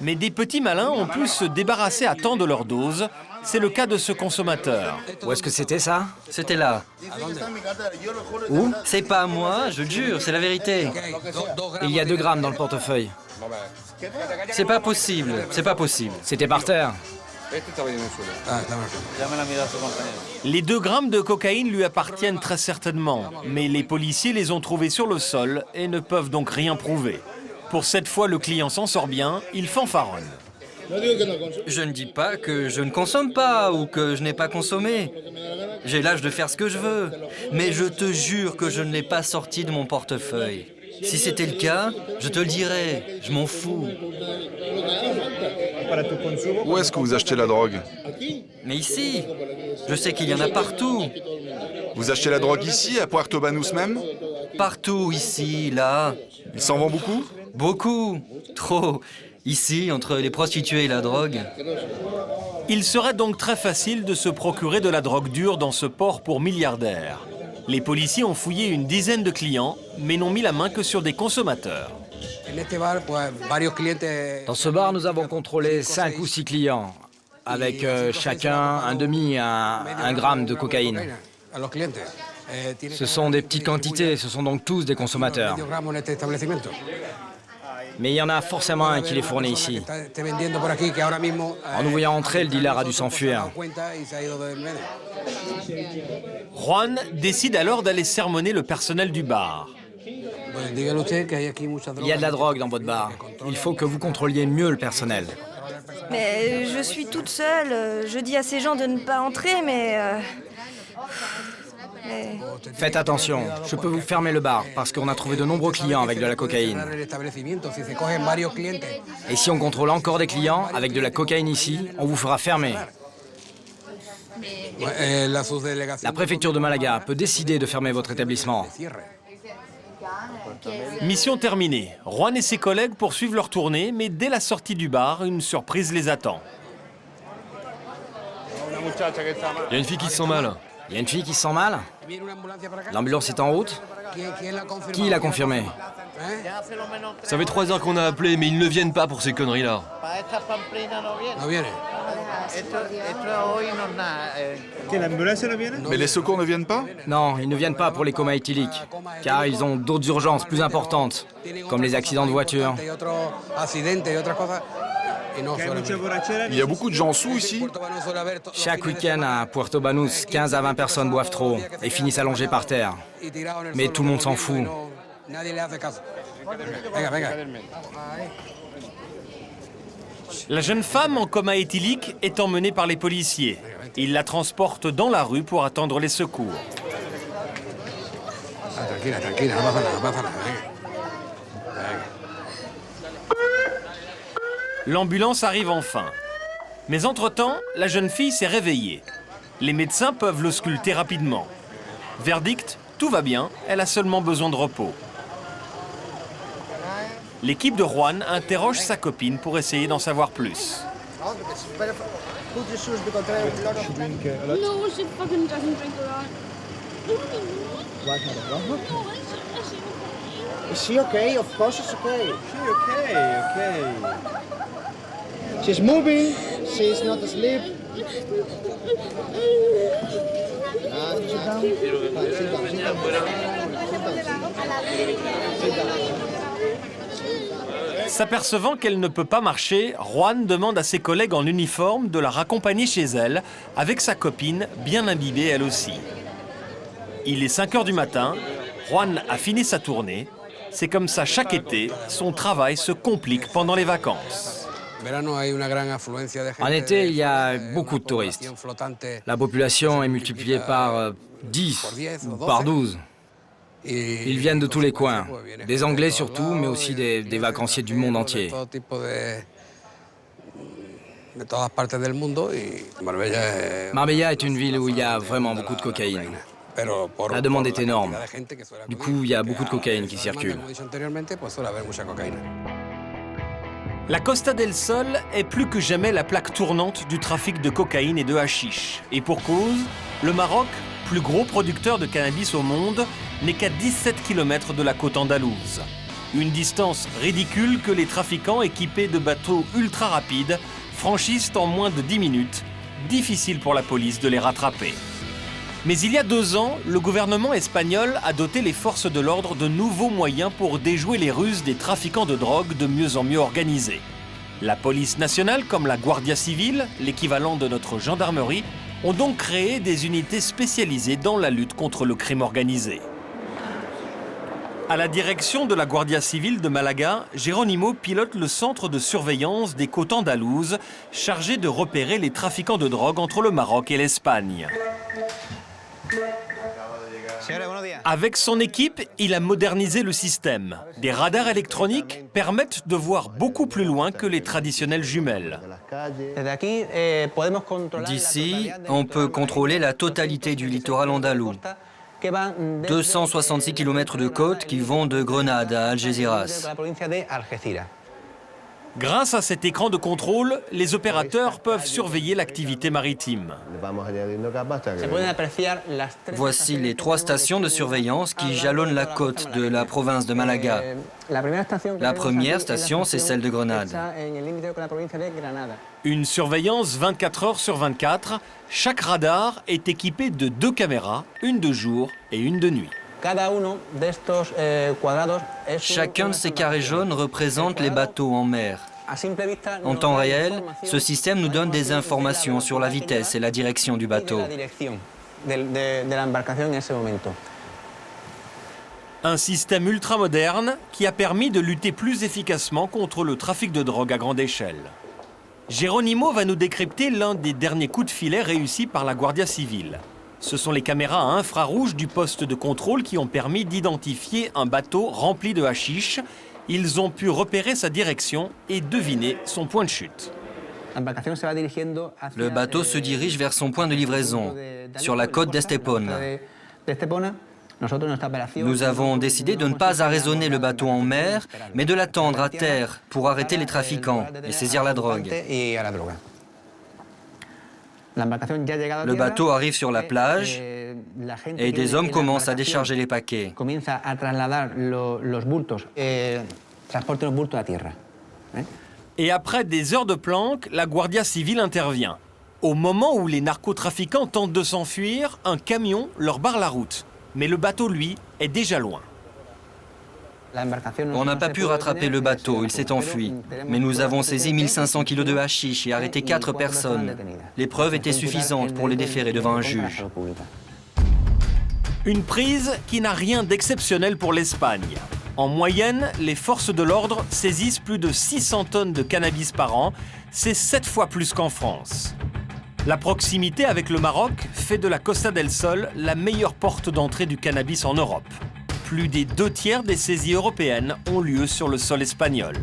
Mais des petits malins ont pu se débarrasser à temps de leur dose. C'est le cas de ce consommateur. Où est-ce que c'était ça? C'était là. Où? C'est pas à moi, je jure, c'est la vérité. Il y a 2 grammes dans le portefeuille. C'est pas possible, c'est pas possible. C'était par terre. Les 2 grammes de cocaïne lui appartiennent très certainement, mais les policiers les ont trouvés sur le sol et ne peuvent donc rien prouver. Pour cette fois, le client s'en sort bien, il fanfaronne. Je ne dis pas que je ne consomme pas ou que je n'ai pas consommé. J'ai l'âge de faire ce que je veux. Mais je te jure que je ne l'ai pas sorti de mon portefeuille. Si c'était le cas, je te le dirais. Je m'en fous. Où est-ce que vous achetez la drogue? Mais ici, je sais qu'il y en a partout. Vous achetez la drogue ici, à Puerto Banús même? Partout, ici, là. Il s'en vend beaucoup? Beaucoup. Trop. Ici, entre les prostituées et la drogue. Il serait donc très facile de se procurer de la drogue dure dans ce port pour milliardaires. Les policiers ont fouillé une dizaine de clients, mais n'ont mis la main que sur des consommateurs. Dans ce bar, nous avons contrôlé 5 ou 6 clients, avec chacun un demi à 1 gramme de cocaïne. Ce sont des petites quantités, ce sont donc tous des consommateurs. Mais il y en a forcément un qui les fournit ici. En nous voyant entrer, le dealer a dû s'enfuir. Juan décide alors d'aller sermonner le personnel du bar. Il y a de la drogue dans votre bar. Il faut que vous contrôliez mieux le personnel. Mais je suis toute seule. Je dis à ces gens de ne pas entrer, mais... Faites attention, je peux vous fermer le bar parce qu'on a trouvé de nombreux clients avec de la cocaïne. Et si on contrôle encore des clients avec de la cocaïne ici, on vous fera fermer. La préfecture de Malaga peut décider de fermer votre établissement. Mission terminée. Juan et ses collègues poursuivent leur tournée, mais dès la sortie du bar, une surprise les attend. Il y a une fille qui se sent mal. Il y a une fille qui se sent mal? L'ambulance est en route? Qui l'a confirmé? Ça fait 3 heures qu'on a appelé, mais ils ne viennent pas pour ces conneries-là. Mais les secours ne viennent pas? Non, ils ne viennent pas pour les comas éthyliques, car ils ont d'autres urgences plus importantes, comme les accidents de voiture. Il y a beaucoup de gens sous ici? Chaque week-end à Puerto Banús, 15 à 20 personnes boivent trop et finissent allongées par terre. Mais tout le monde s'en fout. La jeune femme en coma éthylique est emmenée par les policiers. Ils la transportent dans la rue pour attendre les secours. L'ambulance arrive enfin. Mais entre-temps, la jeune fille s'est réveillée. Les médecins peuvent l'ausculter rapidement. Verdict, tout va bien, elle a seulement besoin de repos. L'équipe de Juan interroge sa copine pour essayer d'en savoir plus. No, she fucking doesn't drink a lot. Is she okay? Of course it's okay. Okay. She's moving. She's not asleep. Sit down. S'apercevant qu'elle ne peut pas marcher, Juan demande à ses collègues en uniforme de la raccompagner chez elle, avec sa copine, bien imbibée elle aussi. Il est 5 heures du matin, Juan a fini sa tournée. C'est comme ça chaque été, son travail se complique pendant les vacances. En été, il y a beaucoup de touristes. La population est multipliée par 10 ou par 12. Ils viennent de tous les coins, des Anglais surtout, mais aussi des vacanciers du monde entier. Marbella est une ville où il y a vraiment beaucoup de cocaïne. La demande est énorme. Du coup, il y a beaucoup de cocaïne qui circule. La Costa del Sol est plus que jamais la plaque tournante du trafic de cocaïne et de hashish. Et pour cause, le Maroc, plus gros producteur de cannabis au monde, n'est qu'à 17 km de la côte andalouse. Une distance ridicule que les trafiquants équipés de bateaux ultra rapides franchissent en moins de 10 minutes. Difficile pour la police de les rattraper. Mais il y a 2 ans, le gouvernement espagnol a doté les forces de l'ordre de nouveaux moyens pour déjouer les ruses des trafiquants de drogue de mieux en mieux organisés. La police nationale, comme la Guardia Civile, l'équivalent de notre gendarmerie, ont donc créé des unités spécialisées dans la lutte contre le crime organisé. À la direction de la Guardia Civile de Malaga, Geronimo pilote le centre de surveillance des côtes andalouses, chargé de repérer les trafiquants de drogue entre le Maroc et l'Espagne. Avec son équipe, il a modernisé le système. Des radars électroniques permettent de voir beaucoup plus loin que les traditionnelles jumelles. D'ici, on peut contrôler la totalité du littoral andalou. 266 km de côte qui vont de Grenade à Algeciras. Grâce à cet écran de contrôle, les opérateurs peuvent surveiller l'activité maritime. Voici les 3 stations de surveillance qui jalonnent la côte de la province de Malaga. La première station, c'est celle de Grenade. Une surveillance 24 heures sur 24. Chaque radar est équipé de 2 caméras, une de jour et une de nuit. Chacun de ces carrés jaunes représente les bateaux en mer. En temps réel, ce système nous donne des informations sur la vitesse et la direction du bateau. Un système ultramoderne qui a permis de lutter plus efficacement contre le trafic de drogue à grande échelle. Geronimo va nous décrypter l'un des derniers coups de filet réussis par la Guardia Civile. Ce sont les caméras à infrarouge du poste de contrôle qui ont permis d'identifier un bateau rempli de hashish. Ils ont pu repérer sa direction et deviner son point de chute. Le bateau se dirige vers son point de livraison, sur la côte d'Estepona. Nous avons décidé de ne pas arraisonner le bateau en mer, mais de l'attendre à terre pour arrêter les trafiquants et saisir la drogue. Le bateau arrive sur la plage et des hommes commencent à décharger les paquets. Et après des heures de planque, la Guardia Civile intervient. Au moment où les narcotrafiquants tentent de s'enfuir, un camion leur barre la route. Mais le bateau, lui, est déjà loin. On n'a pas pu rattraper le bateau, il s'est enfui. Mais nous avons saisi 1500 kilos de hashish et arrêté 4 personnes. Les preuves étaient suffisantes pour les déférer devant un juge. Une prise qui n'a rien d'exceptionnel pour l'Espagne. En moyenne, les forces de l'ordre saisissent plus de 600 tonnes de cannabis par an. C'est 7 fois plus qu'en France. La proximité avec le Maroc fait de la Costa del Sol la meilleure porte d'entrée du cannabis en Europe. Plus des 2/3 des saisies européennes ont lieu sur le sol espagnol.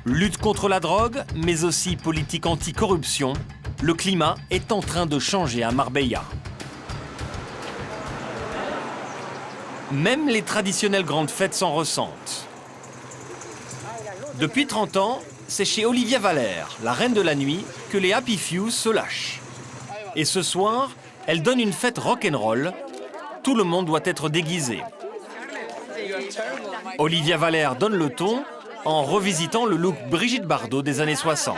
Lutte contre la drogue, mais aussi politique anticorruption, le climat est en train de changer à Marbella. Même les traditionnelles grandes fêtes s'en ressentent. Depuis 30 ans, c'est chez Olivia Valère, la reine de la nuit, que les Happy Few se lâchent. Et ce soir, elle donne une fête rock'n'roll. Tout le monde doit être déguisé. Olivia Valère donne le ton en revisitant le look Brigitte Bardot des années 60.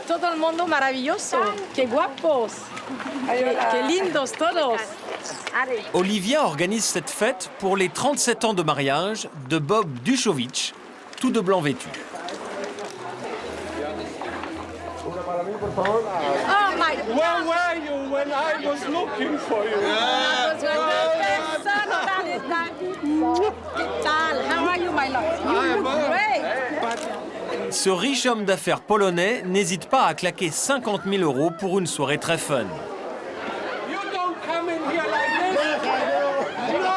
Todo el mundo maravilloso. Qué guapos. Qué lindos todos. Olivia organise cette fête pour les 37 ans de mariage de Bob Duchovich, tout de blanc vêtu. Oh my God. Where were you when I was looking for you? How are you, my love? You look great. Ce riche homme d'affaires polonais n'hésite pas à claquer 50 000 € pour une soirée très fun. You don't come in here like this. No,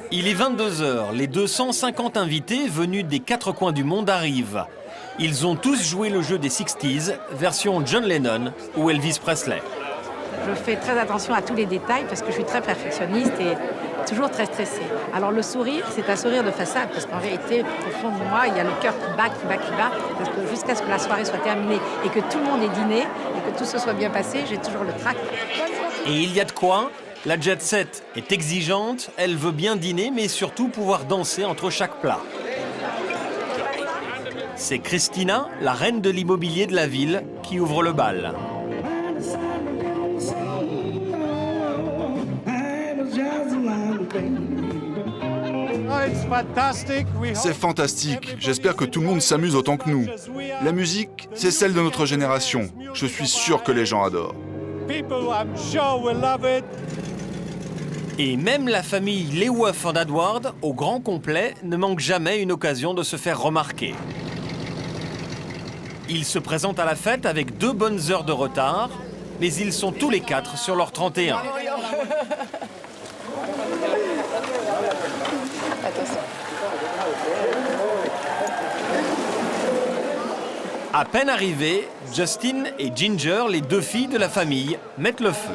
Il est 22h, les 250 invités venus des 4 coins du monde arrivent. Ils ont tous joué le jeu des 60s, version John Lennon ou Elvis Presley. Je fais très attention à tous les détails parce que je suis très perfectionniste et toujours très stressée. Alors le sourire, c'est un sourire de façade parce qu'en vérité, au fond de moi, il y a le cœur qui bat, parce que jusqu'à ce que la soirée soit terminée et que tout le monde ait dîné et que tout se soit bien passé, j'ai toujours le trac. Et il y a de quoi. La jet set est exigeante, elle veut bien dîner mais surtout pouvoir danser entre chaque plat. C'est Christina, la reine de l'immobilier de la ville, qui ouvre le bal. C'est fantastique. J'espère que tout le monde s'amuse autant que nous. La musique, c'est celle de notre génération. Je suis sûr que les gens adorent. Et même la famille Leeuwen van Adwaard, au grand complet, ne manque jamais une occasion de se faire remarquer. Ils se présentent à la fête avec 2 bonnes heures de retard, mais ils sont tous les 4 sur leur 31. À peine arrivés, Justin et Ginger, les deux filles de la famille, mettent le feu.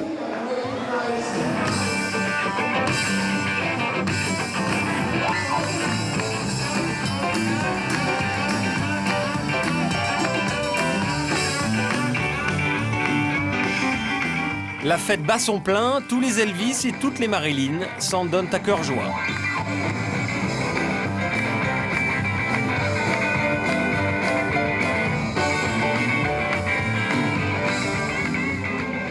La fête bat son plein, tous les Elvis et toutes les Marilyn s'en donnent à cœur joie.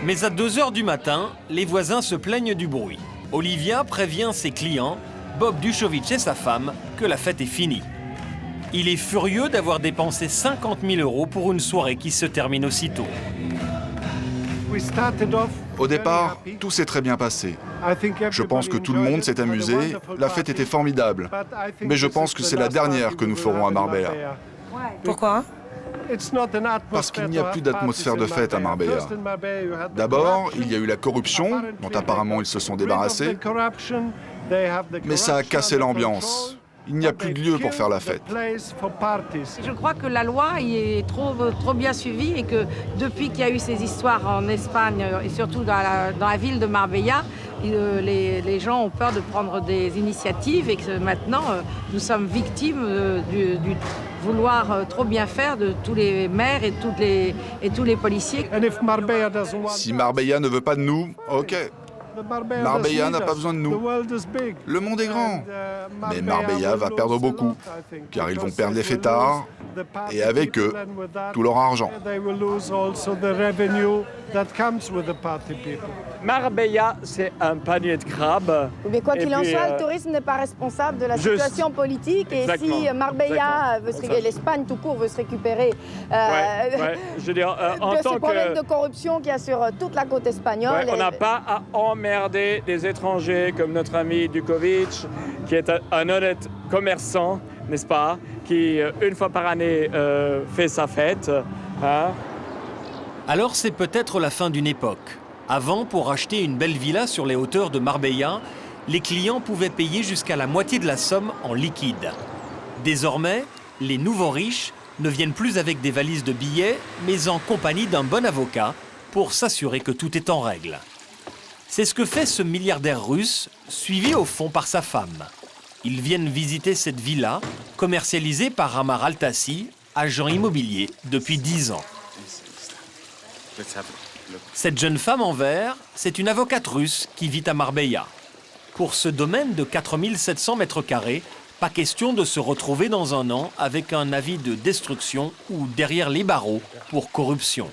Mais à 2 h du matin, les voisins se plaignent du bruit. Olivia prévient ses clients, Bob Duchovich et sa femme, que la fête est finie. Il est furieux d'avoir dépensé 50 000 € pour une soirée qui se termine aussitôt. Au départ, tout s'est très bien passé. Je pense que tout le monde s'est amusé, la fête était formidable. Mais je pense que c'est la dernière que nous ferons à Marbella. Pourquoi? Parce qu'il n'y a plus d'atmosphère de fête à Marbella. D'abord, il y a eu la corruption, dont apparemment ils se sont débarrassés. Mais ça a cassé l'ambiance. Il n'y a plus de lieu pour faire la fête. Je crois que la loi est trop bien suivie et que depuis qu'il y a eu ces histoires en Espagne et surtout dans la ville de Marbella, les gens ont peur de prendre des initiatives et que maintenant nous sommes victimes du vouloir trop bien faire de tous les maires et tous les policiers. Si Marbella ne veut pas de nous, ok. Marbella n'a pas besoin de nous. Le monde est grand. Mais Marbella va perdre beaucoup, car ils vont perdre les fêtards, et avec eux, tout leur argent. Marbella, c'est un panier de crabes. Mais quoi qu'il en soit, le tourisme n'est pas responsable de la situation politique. Et si Marbella, l'Espagne tout court, veut se récupérer je veux dire, en de tant ce problème de corruption qu'il y a sur toute la côte espagnole. On n'a pas à emmerder des étrangers comme notre ami Duchovich, qui est un honnête commerçant, n'est-ce pas, qui, une fois par année, fait sa fête. Hein. Alors c'est peut-être la fin d'une époque. Avant, pour acheter une belle villa sur les hauteurs de Marbella, les clients pouvaient payer jusqu'à la moitié de la somme en liquide. Désormais, les nouveaux riches ne viennent plus avec des valises de billets, mais en compagnie d'un bon avocat pour s'assurer que tout est en règle. C'est ce que fait ce milliardaire russe, suivi au fond par sa femme. Ils viennent visiter cette villa, commercialisée par Amar Altassi, agent immobilier depuis 10 ans. Cette jeune femme en vert, c'est une avocate russe qui vit à Marbella. Pour ce domaine de 4700 mètres carrés, pas question de se retrouver dans un an avec un avis de destruction ou derrière les barreaux pour corruption.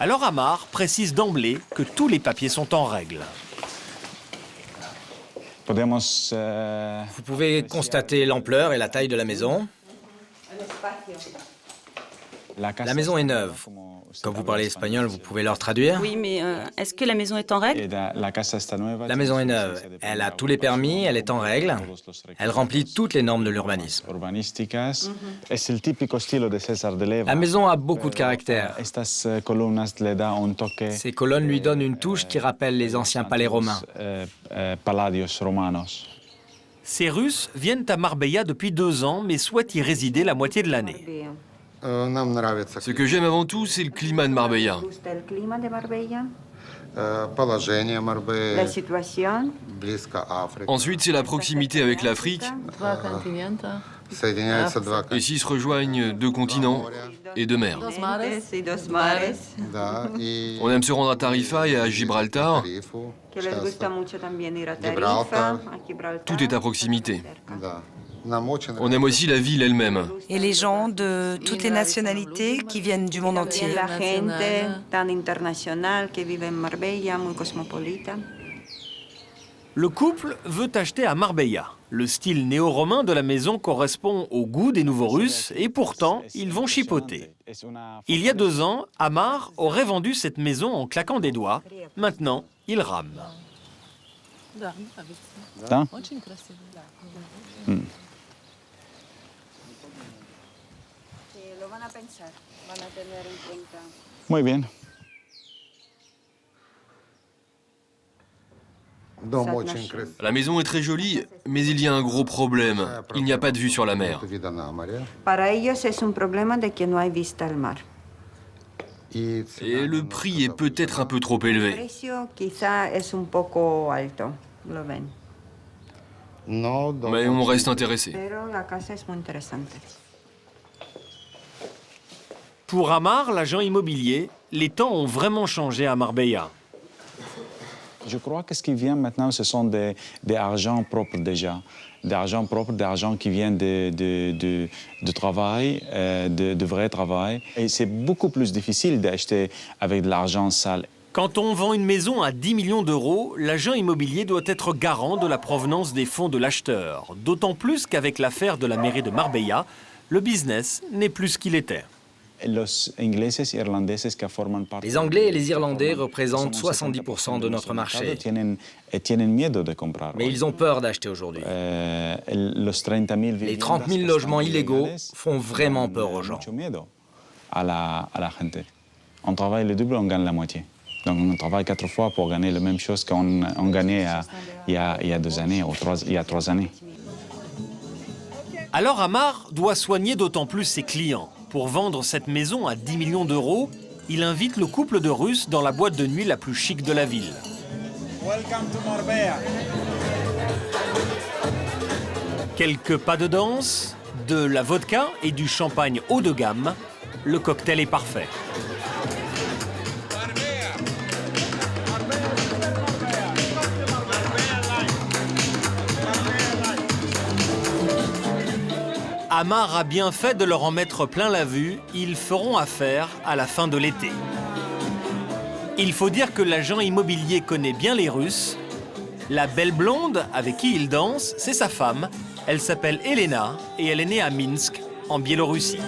Alors Amar précise d'emblée que tous les papiers sont en règle. Vous pouvez constater l'ampleur et la taille de la maison. La maison est neuve. Comme vous parlez espagnol, vous pouvez leur traduire? Oui, mais est-ce que la maison est en règle? La maison est neuve. Elle a tous les permis, elle est en règle. Elle remplit toutes les normes de l'urbanisme. La maison a beaucoup de caractère. Ces colonnes lui donnent une touche qui rappelle les anciens palais romains. Ces Russes viennent à Marbella depuis 2 ans, mais souhaitent y résider la moitié de l'année. Ce que j'aime avant tout, c'est le climat de Marbella. Ensuite, c'est la proximité avec l'Afrique. Ici se rejoignent 2 continents et 2 mers. On aime se rendre à Tarifa et à Gibraltar. Tout est à proximité. On aime aussi la ville elle-même. Et les gens de toutes les nationalités qui viennent du monde entier. Le couple veut acheter à Marbella. Le style néo-romain de la maison correspond au goût des nouveaux Russes et pourtant, ils vont chipoter. Il y a 2 ans, Amar aurait vendu cette maison en claquant des doigts. Maintenant, il rame. Muy bien. La maison est très jolie, mais il y a un gros problème. Il n'y a pas de vue sur la mer. Et le prix est peut-être un peu trop élevé. Mais on reste intéressé. Pour Amar, l'agent immobilier, les temps ont vraiment changé à Marbella. Je crois que ce qui vient maintenant, ce sont des argents propres déjà. Des argents propres, des argents qui viennent de travail, de vrai travail. Et c'est beaucoup plus difficile d'acheter avec de l'argent sale. Quand on vend une maison à 10 millions d'euros, l'agent immobilier doit être garant de la provenance des fonds de l'acheteur. D'autant plus qu'avec l'affaire de la mairie de Marbella, le business n'est plus ce qu'il était. Les Anglais et les Irlandais représentent 70% de notre marché. Mais ils ont peur d'acheter aujourd'hui. Les 30 000 logements illégaux font vraiment peur aux gens. On travaille le double, on gagne la moitié. Donc on travaille 4 fois pour gagner la même chose qu'on gagnait il y a 2 années ou il y a 3 années. Alors Amar doit soigner d'autant plus ses clients. Pour vendre cette maison à 10 millions d'euros, il invite le couple de Russes dans la boîte de nuit la plus chic de la ville. Welcome to Marbella. Quelques pas de danse, de la vodka et du champagne haut de gamme. Le cocktail est parfait. Amar a bien fait de leur en mettre plein la vue, ils feront affaire à la fin de l'été. Il faut dire que l'agent immobilier connaît bien les Russes. La belle blonde avec qui il danse, c'est sa femme. Elle s'appelle Elena et elle est née à Minsk, en Biélorussie.